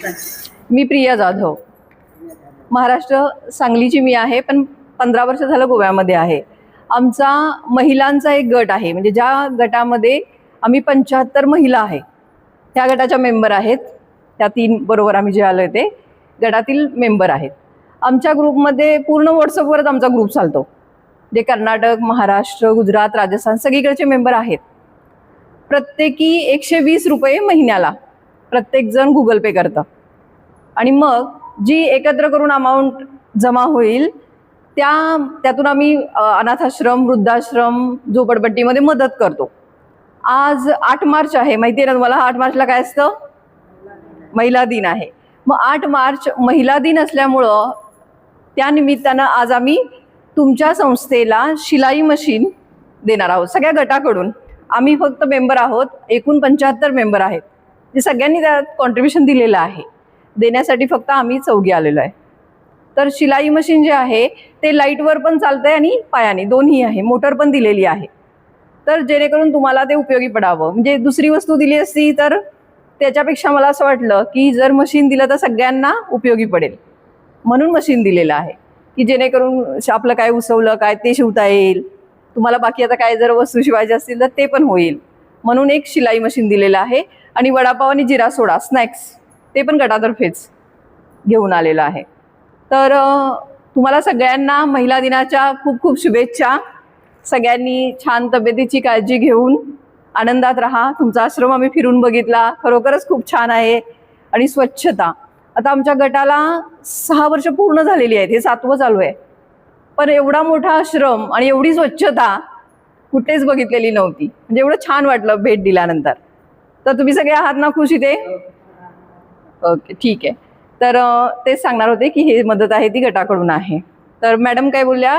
मी प्रिया जाधव, महाराष्ट्र सांगलीची मी आहे, पण 15 वर्ष झालं गोव्यामध्ये आहे. आमचा महिलांचा एक गट आहे, म्हणजे ज्या गटामध्ये आम्ही 75 महिला आहे, त्या गटाच्या मेंबर आहेत. त्या 3 बरोबर आम्ही जे आलोय ते गटातील मेंबर आहेत. आमच्या ग्रुपमध्ये पूर्ण व्हॉट्सअपवरच आमचा ग्रुप चालतो. जे कर्नाटक, महाराष्ट्र, गुजरात, राजस्थान सगळीकडचे मेंबर आहेत. प्रत्येकी 120 रुपये महिन्याला प्रत्येकजण गुगल पे करतं आणि मग जी एकत्र करून अमाऊंट जमा होईल त्यातून आम्ही अनाथाश्रम, वृद्धाश्रम, झोपडपट्टीमध्ये मदत करतो. आज 8 मार्च आहे, माहिती आहे ना तुम्हाला? 8 मार्चला काय असतं? महिला दिन आहे. मग 8 मार्च महिला दिन असल्यामुळं त्या निमित्तानं आज आम्ही तुमच्या संस्थेला शिलाई मशीन देणार आहोत सगळ्या गटाकडून. आम्ही फक्त मेंबर आहोत, एकूण 75 मेंबर आहेत, जे सगळ्यांनी त्यात कॉन्ट्रीब्युशन दिलेलं आहे. देण्यासाठी फक्त आम्ही 4 आलेलो आहे. तर शिलाई मशीन जे आहे ते लाईटवर पण चालतंय आणि पायाने दोन्ही आहे, मोटर पण दिलेली आहे. तर जेणेकरून तुम्हाला ते उपयोगी पडावं. म्हणजे दुसरी वस्तू दिली असती तर त्याच्यापेक्षा मला असं वाटलं की जर मशीन दिलं तर सगळ्यांना उपयोगी पडेल, म्हणून मशीन दिलेलं आहे की जेणेकरून आपलं काय उसवलं काय ते शिवता येईल. तुम्हाला बाकी आता काय जर वस्तू शिवायच्या असतील तर ते पण होईल, म्हणून एक शिलाई मशीन दिलेलं आहे. आणि वडापाव आणि जिरा सोडा स्नॅक्स ते पण गटातर्फेच घेऊन आलेलं आहे. तर तुम्हाला सगळ्यांना महिला दिनाच्या खूप खूप शुभेच्छा. सगळ्यांनी छान तब्येतीची काळजी घेऊन आनंदात राहा. तुमचा आश्रम आम्ही फिरून बघितला, खरोखरच खूप छान आहे. आणि स्वच्छता, आता आमच्या गटाला 6 वर्ष पूर्ण झालेली आहेत, हे 7वं चालू आहे. पण एवढा मोठा आश्रम आणि एवढी स्वच्छता कुठेच बघितलेली नव्हती. म्हणजे एवढं छान वाटलं भेट दिल्यानंतर. तर तुम्ही सगळे आहात ना खुश इथे? ओके, ठीक आहे. तर तेच सांगणार होते की हे मदत आहे ती गटाकडून आहे. तर मॅडम काय बोलल्या